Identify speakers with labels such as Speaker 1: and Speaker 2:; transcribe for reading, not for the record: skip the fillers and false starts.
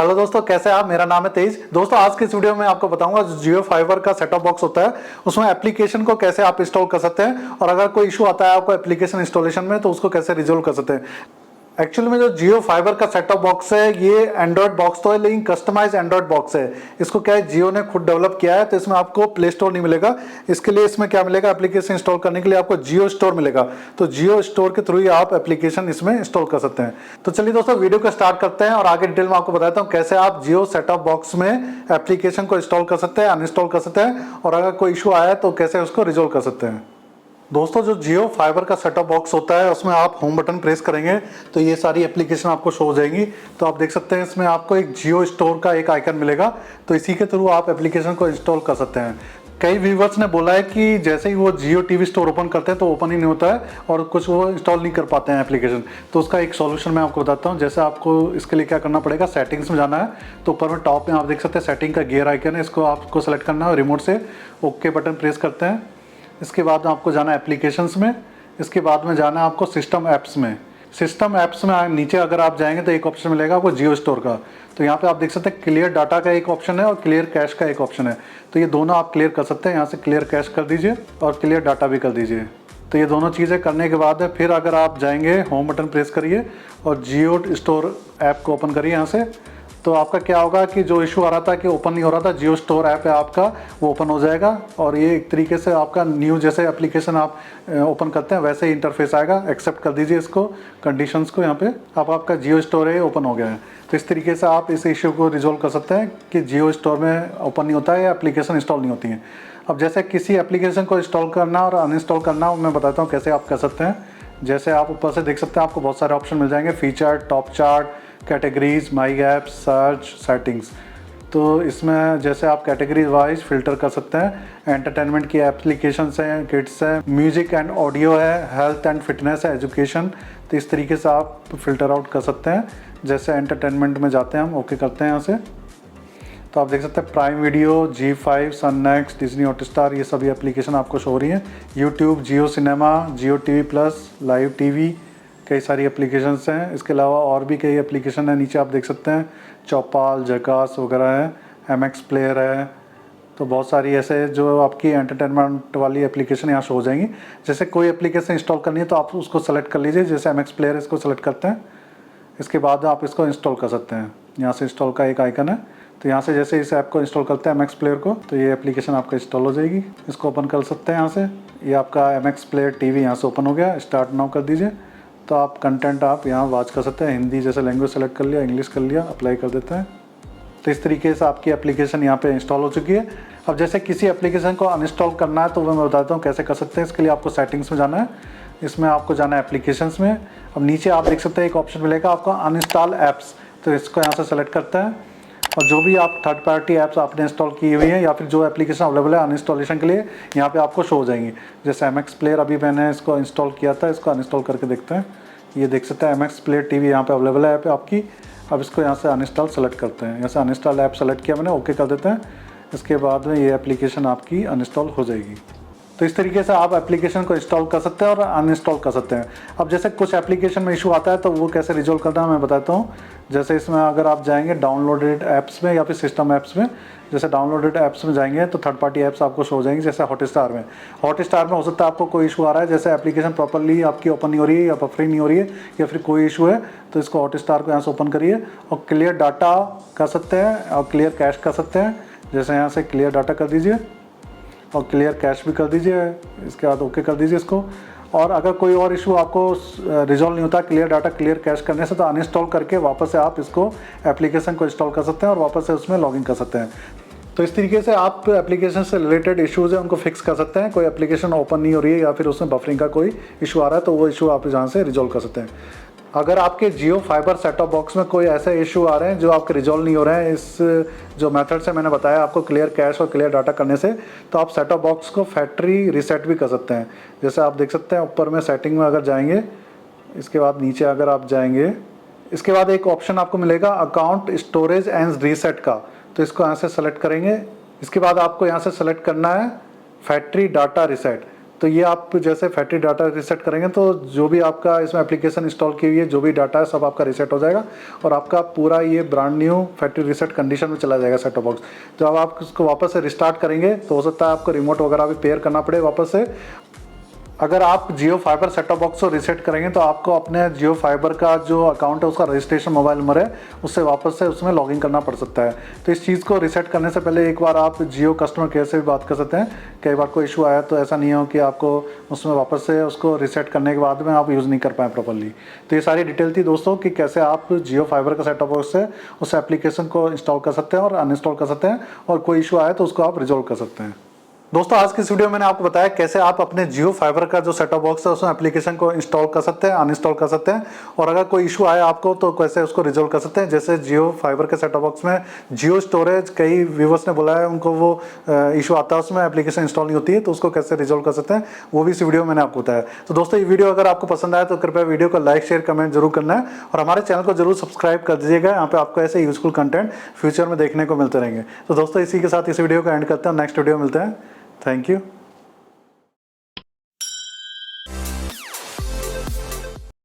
Speaker 1: Hello दोस्तों, कैसे हैं आप। मेरा नाम है तेज। दोस्तों आज के इस वीडियो में आपको बताऊंगा जो जियो फाइबर का सेटअप बॉक्स होता है उसमें एप्लीकेशन को कैसे आप इंस्टॉल कर सकते हैं और अगर कोई इशू आता है आपको एप्लीकेशन इंस्टॉलेशन में तो उसको कैसे रिजोल्व कर सकते हैं। एक्चुअली में जो जियो फाइबर का सेटअप बॉक्स है ये एंड्रॉइड बॉक्स तो है लेकिन कस्टमाइज एंड्रॉइड बॉक्स है। इसको क्या है, जियो ने खुद डेवलप किया है तो इसमें आपको प्ले स्टोर नहीं मिलेगा। इसके लिए इसमें क्या मिलेगा, एप्लीकेशन इंस्टॉल करने के लिए आपको जियो स्टोर मिलेगा। तो जियो स्टोर के थ्रू ही आप एप्लीकेशन इसमें इंस्टॉल कर सकते हैं। तो चलिए दोस्तों वीडियो को स्टार्ट करते हैं और आगे डिटेल में आपको बताता हूँ कैसे आप जियो सेटअप बॉक्स में एप्लीकेशन को इंस्टॉल कर सकते हैं, अनइंस्टॉल कर सकते हैं और अगर कोई इशू आया तो कैसे उसको रिजोल्व कर सकते हैं। दोस्तों जो जियो फाइबर का सेटअप बॉक्स होता है उसमें आप होम बटन प्रेस करेंगे तो ये सारी एप्लीकेशन आपको शो हो जाएंगी। तो आप देख सकते हैं इसमें आपको एक जियो स्टोर का एक आइकन मिलेगा, तो इसी के थ्रू आप एप्लीकेशन को इंस्टॉल कर सकते हैं। कई व्यूवर्स ने बोला है कि जैसे ही वो जियो टीवी स्टोर ओपन करते हैं तो ओपन ही नहीं होता है और कुछ वो इंस्टॉल नहीं कर पाते हैं एप्लीकेशन। तो उसका एक सॉल्यूशन मैं आपको बताता हूँ। जैसे आपको इसके लिए क्या करना पड़ेगा, सेटिंग्स में जाना है। तो ऊपर में टॉप में आप देख सकते हैं सेटिंग का गियर आइकन है, इसको आपको सेलेक्ट करना है। रिमोट से ओके बटन प्रेस करते हैं। इसके बाद आपको जाना है एप्लीकेशंस में। इसके बाद में जाना है आपको सिस्टम ऐप्स में। सिस्टम ऐप्स में नीचे अगर आप जाएंगे तो एक ऑप्शन मिलेगा आपको जियो स्टोर का। तो यहाँ पे आप देख सकते हैं क्लियर डाटा का एक ऑप्शन है और क्लियर कैश का एक ऑप्शन है। तो ये दोनों आप क्लियर कर सकते हैं। यहाँ से क्लियर कैश कर दीजिए और क्लियर डाटा भी कर दीजिए। तो ये दोनों चीज़ें करने के बाद फिर अगर आप जाएंगे होम बटन प्रेस करिए और जियो स्टोर ऐप को ओपन करिए यहाँ से। तो आपका क्या होगा कि जो इशू आ रहा था कि ओपन नहीं हो रहा था, जियो स्टोर ऐप है आपका वो ओपन हो जाएगा और ये एक तरीके से आपका न्यू जैसे एप्लीकेशन आप ओपन करते हैं वैसे ही इंटरफेस आएगा। एक्सेप्ट कर दीजिए इसको, कंडीशंस को। यहाँ पे अब आपका जियो स्टोर है ओपन हो गया है। तो इस तरीके से आप इस इशू को रिजोल्व कर सकते हैं कि जियो स्टोर में ओपन नहीं होता है या एप्लीकेशन इंस्टॉल नहीं होती है। अब जैसे किसी एप्लीकेशन को इंस्टॉल करना और अनइंस्टॉल करना मैं बताता हूँ कैसे आप कर सकते हैं। जैसे आप ऊपर से देख सकते हैं आपको बहुत सारे ऑप्शन मिल जाएंगे, फीचर, टॉप चार्ट, कैटेगरीज, माई ऐप्स, सर्च, सेटिंग्स। तो इसमें जैसे आप कैटेगरी वाइज फिल्टर कर सकते हैं। एंटरटेनमेंट की एप्लीकेशंस हैं, किड्स है, म्यूजिक एंड ऑडियो है, हेल्थ एंड फिटनेस है, एजुकेशन। तो इस तरीके से आप फिल्टर आउट कर सकते हैं। जैसे एंटरटेनमेंट में जाते हैं हम, ओके करते हैं यहाँ से। तो आप देख सकते हैं प्राइम वीडियो, G5, सन नेक्स्ट, डिज्नी हॉटस्टार, ये सभी एप्लीकेशन आपको शो हो रही हैं। यूट्यूब, जियो सिनेमा, जियो टीवी प्लस, लाइव टीवी, कई सारी एप्लीकेशंस हैं। इसके अलावा और भी कई एप्लीकेशन हैं, नीचे आप देख सकते हैं चौपाल, जकास वगैरह है, MX प्लेयर है। तो बहुत सारी ऐसे जो आपकी एंटरटेनमेंट वाली एप्लीकेशन यहाँ शो हो जाएंगी। जैसे कोई एप्लीकेशन इंस्टॉल करनी है तो आप उसको सेलेक्ट कर लीजिए। जैसे MX प्लेयर इसको सेलेक्ट करते हैं, इसके बाद आप इसको इंस्टॉल कर सकते हैं। यहाँ से इंस्टॉल का एक आइकन है, तो यहाँ से जैसे इस ऐप को इंस्टॉल करते हैं MX प्लेयर को, तो ये एप्लीकेशन आपका इंस्टॉल हो जाएगी। इसको ओपन कर सकते हैं यहाँ से। ये आपका MX प्लेयर टीवी यहाँ से ओपन हो गया। स्टार्ट नाउ कर दीजिए। तो आप कंटेंट आप यहाँ वॉच कर सकते हैं। हिंदी जैसे लैंग्वेज सेलेक्ट कर लिया, इंग्लिश कर लिया, अप्लाई कर देते हैं। तो इस तरीके से आपकी एप्लीकेशन यहाँ पे इंस्टॉल हो चुकी है। अब जैसे किसी एप्लीकेशन को अनइंस्टॉल करना है तो वो मैं बताता हूँ कैसे कर सकते हैं। इसके लिए आपको सेटिंग्स में जाना है। इसमें आपको जाना है एप्लीकेशंस में। अब नीचे आप देख सकते हैं एक ऑप्शन मिलेगा आपको अनइंस्टॉल ऐप्स। तो इसको यहाँ से सेलेक्ट करते हैं और जो भी आप थर्ड पार्टी ऐप्स आपने इंस्टॉल की हुई हैं या फिर जो एप्लीकेशन अवेलेबल है अनइंस्टॉलेशन के लिए यहाँ पे आपको शो हो जाएंगी। जैसे MX प्लेयर अभी मैंने इसको इंस्टॉल किया था, इसको अनइंस्टॉल करके देखते हैं। ये देख सकते हैं MX प्लेयर टीवी यहाँ पे अवेलेबल है ऐप आपकी। अब इसको यहाँ से अनइंस्टॉल सेलेक्ट करते हैं। यहाँ से अनइंस्टॉल ऐप सेलेक्ट किया मैंने, ओके कर देते हैं। इसके बाद में ये एप्लीकेशन आपकी अनइंस्टॉल हो जाएगी। तो इस तरीके से आप एप्लीकेशन को इंस्टॉल कर सकते हैं और अनइंस्टॉल कर सकते हैं। अब जैसे कुछ एप्लीकेशन में इशू आता है तो वो कैसे रिजोल्व करना है मैं बताता हूँ। जैसे इसमें अगर आप जाएंगे डाउनलोडेड ऐप्स में या फिर सिस्टम ऐप्स में, जैसे डाउनलोडेड ऐप्स में जाएंगे तो थर्ड पार्टी ऐप्स आपको शो हो जाएंगी। जैसे हॉटस्टार में हो सकता है आपको कोई इशू आ रहा है, जैसे एप्लीकेशन प्रॉपरली आपकी ओपन नहीं हो रही है या बफरिंग नहीं हो रही है या फिर कोई इशू है, तो इसको हॉटस्टार को यहाँ से ओपन करिए और क्लियर डाटा कर सकते हैं और क्लियर कैश कर सकते हैं। जैसे यहाँ से क्लियर डाटा कर दीजिए और क्लियर कैश भी कर दीजिए। इसके बाद ओके कर दीजिए इसको। और अगर कोई और इशू आपको रिजॉल्व नहीं होता क्लियर डाटा क्लियर कैश करने से, तो अनइंस्टॉल करके वापस से आप इसको एप्लीकेशन को इंस्टॉल कर सकते हैं और वापस से उसमें लॉगिन कर सकते हैं। तो इस तरीके से आप एप्लीकेशन से रिलेटेड इश्यूज़ हैं उनको फिक्स कर सकते हैं। कोई एप्लीकेशन ओपन नहीं हो रही है या फिर उसमें बफरिंग का कोई इशू आ रहा है तो वो इशू आप यहाँ से रिजॉल्व कर सकते हैं। अगर आपके जियो फाइबर सेटअप बॉक्स में कोई ऐसे इशू आ रहे हैं जो आपके रिजॉल्व नहीं हो रहे हैं इस जो मेथड से मैंने बताया आपको क्लियर कैश और क्लियर डाटा करने से, तो आप सेटअप बॉक्स को फैक्ट्री रीसेट भी कर सकते हैं। जैसे आप देख सकते हैं ऊपर में सेटिंग में अगर जाएंगे, इसके बाद नीचे अगर आप जाएंगे, इसके बाद एक ऑप्शन आपको मिलेगा अकाउंट स्टोरेज एंड रीसेट का। तो इसको यहाँ से सेलेक्ट करेंगे। इसके बाद आपको यहाँ से सेलेक्ट करना है फैक्ट्री डाटा रीसेट। तो ये आप जैसे फैक्ट्री डाटा रीसेट करेंगे तो जो भी आपका इसमें एप्लीकेशन इंस्टॉल की हुई है, जो भी डाटा है, सब आपका रीसेट हो जाएगा और आपका पूरा ये brand new factory reset condition में चला जाएगा सेट टॉप बॉक्स। जब आप इसको वापस से रिस्टार्ट करेंगे तो हो सकता है आपको रिमोट वगैरह भी पेयर करना पड़े वापस से। अगर आप जियो फाइबर सेट टॉप बॉक्स को रीसेट करेंगे तो आपको अपने जियो फाइबर का जो अकाउंट है उसका रजिस्ट्रेशन मोबाइल नंबर है उससे वापस से उसमें लॉगिन करना पड़ सकता है। तो इस चीज़ को रीसेट करने से पहले एक बार आप जियो कस्टमर केयर से भी बात कर सकते हैं। कई बार कोई इशू आया तो ऐसा नहीं हो कि आपको उसमें वापस से उसको रीसेट करने के बाद में आप यूज़ नहीं कर पाए प्रॉपरली। तो ये सारी डिटेल थी दोस्तों कि कैसे आप जियो फाइबर का सेट टॉप बॉक्स से उस एप्लीकेशन को इंस्टॉल कर सकते हैं और अनइंस्टॉल कर सकते हैं, और कोई इशू आया तो उसको आप रिजॉल्व कर सकते हैं। दोस्तों आज की इस वीडियो में मैंने आपको बताया कैसे आप अपने जियो फाइबर का जो सेट टॉप बॉक्स है उसमें एप्लीकेशन को इंस्टॉल कर सकते हैं, अनइंस्टॉल कर सकते हैं, और अगर कोई इशू आया आपको तो कैसे उसको रिजॉल्व कर सकते हैं। जैसे जियो फाइबर के सेट टॉप बॉक्स में जियो स्टोरेज, कई व्यूवर्स ने बोला है उनको वो इशू आता है उसमें एप्लीकेशन इंस्टॉल नहीं होती है, तो उसको कैसे रिजॉल्व कर सकते हैं वो भी इस वीडियो में मैंने आपको बताया। तो दोस्तों ये वीडियो अगर आपको पसंद आया तो कृपया वीडियो को लाइक शेयर कमेंट जरूर करना है और हमारे चैनल को जरूर सब्सक्राइब कर दीजिएगा। यहाँ पे आपको ऐसे यूजफुल कंटेंट फ्यूचर में देखने को मिलते रहेंगे। तो दोस्तों इसी के साथ इस वीडियो को एंड करते हैं, नेक्स्ट वीडियो मिलते हैं। Thank you.